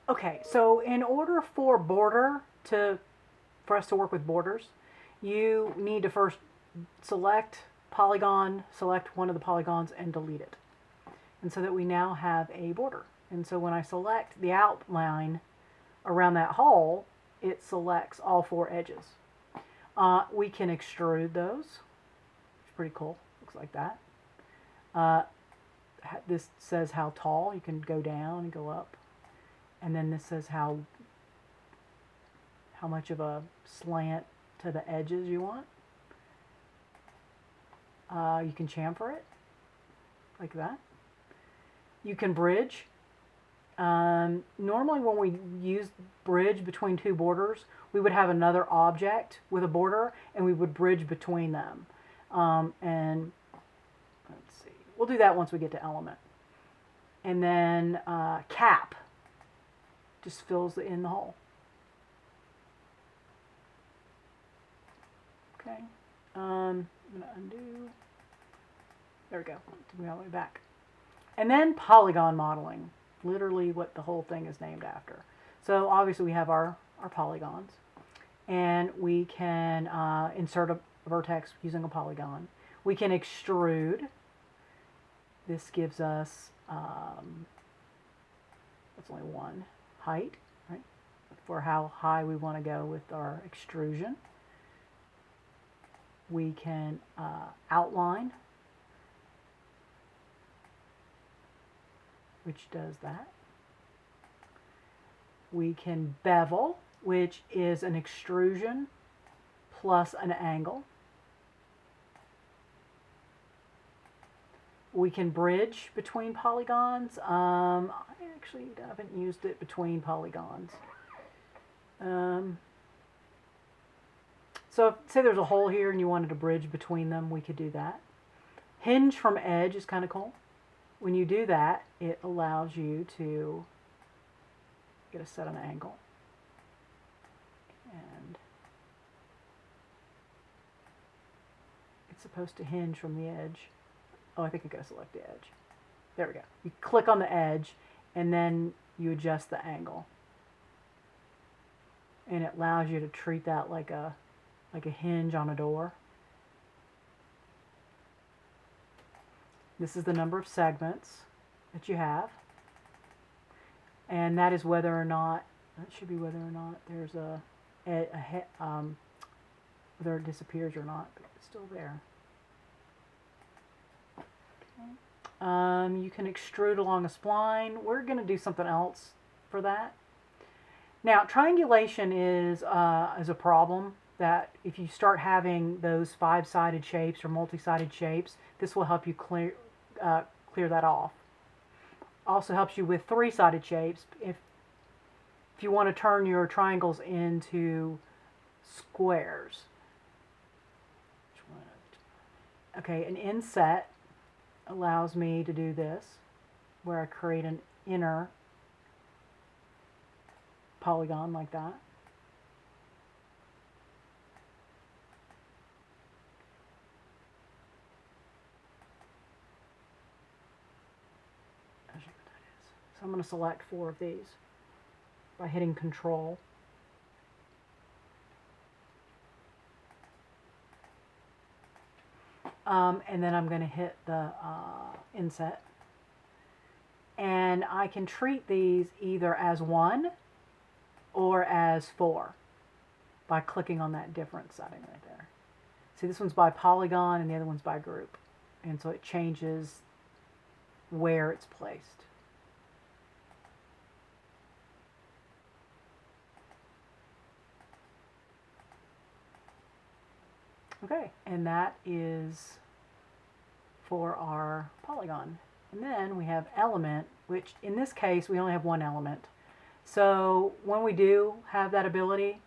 Okay, so in order for for us to work with borders, you need to first select polygon, select one of the polygons and delete it. And so that we now have a border. And so when I select the outline around that hole, it selects all four edges. We can extrude those. It's pretty cool. Looks like that. This says how tall. You can go down and go up. And then this says how much of a slant to the edges you want. You can chamfer it like that. You can bridge. Normally when we use bridge between two borders, we would have another object with a border and we would bridge between them. And let's see, we'll do that once we get to element. And then cap just fills in the hole. Okay, I'm gonna undo. There we go, took me all the way back. And then polygon modeling, literally what the whole thing is named after. So obviously we have our polygons, and we can insert a vertex using a polygon. We can extrude. This gives us, that's only one height, right? For how high we want to go with our extrusion. We can outline, which does that. We can bevel, which is an extrusion plus an angle. We can bridge between polygons. I actually haven't used it between polygons. So say there's a hole here and you wanted to bridge between them, we could do that. Hinge from edge is kind of cool. When you do that, it allows you to get a set on angle. And it's supposed to hinge from the edge. Oh, I think I gotta select the edge. There we go. You click on the edge and then you adjust the angle. And it allows you to treat that like a hinge on a door. This is the number of segments that you have. And that is whether or not, that should be whether or not there's whether it disappears or not, but it's still there. Okay. You can extrude along a spline. We're going to do something else for that. Now, triangulation is a problem that if you start having those five-sided shapes or multi-sided shapes, this will help you clear that off. Also helps you with three-sided shapes if you want to turn your triangles into squares. Okay, an inset allows me to do this, where I create an inner polygon like that. So I'm going to select 4 of these by hitting Control. And then I'm going to hit the Inset. And I can treat these either as 1 or as 4 by clicking on that difference setting right there. See, this one's by polygon and the other one's by group. And so it changes where it's placed. Okay, and that is for our polygon. And then we have element, which in this case we only have one element. So when we do have that ability,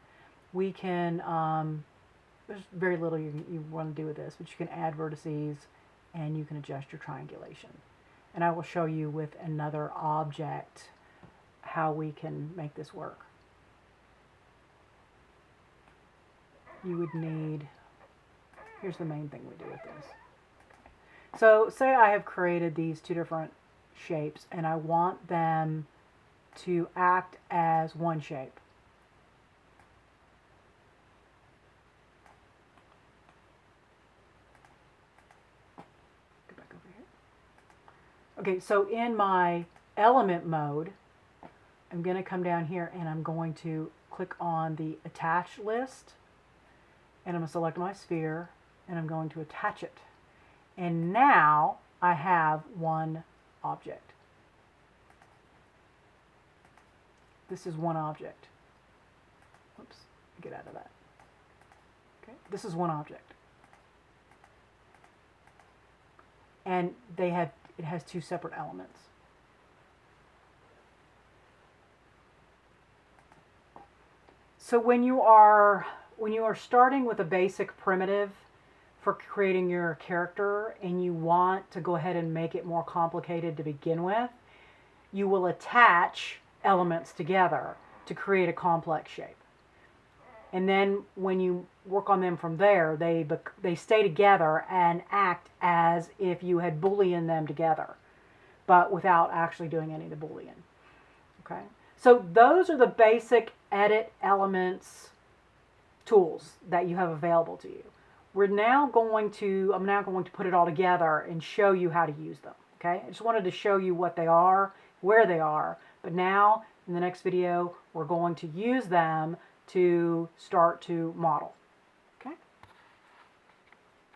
we can, there's very little you want to do with this, but you can add vertices and you can adjust your triangulation. And I will show you with another object how we can make this work. You would need, here's the main thing we do with this. So say I have created these 2 different shapes and I want them to act as one shape. Go back over here. Okay, so in my element mode, I'm going to come down here and I'm going to click on the attach list, and I'm going to select my sphere and I'm going to attach it. And now I have one object. This is one object. Oops, get out of that. Okay, this is one object. And it has two separate elements. So when you are starting with a basic primitive for creating your character and you want to go ahead and make it more complicated to begin with, you will attach elements together to create a complex shape. And then when you work on them from there, they stay together and act as if you had Boolean them together, but without actually doing any of the Boolean. Okay? So those are the basic edit elements tools that you have available to you. I'm now going to put it all together and show you how to use them. Okay? I just wanted to show you what they are, where they are, but now in the next video we're going to use them to start to model.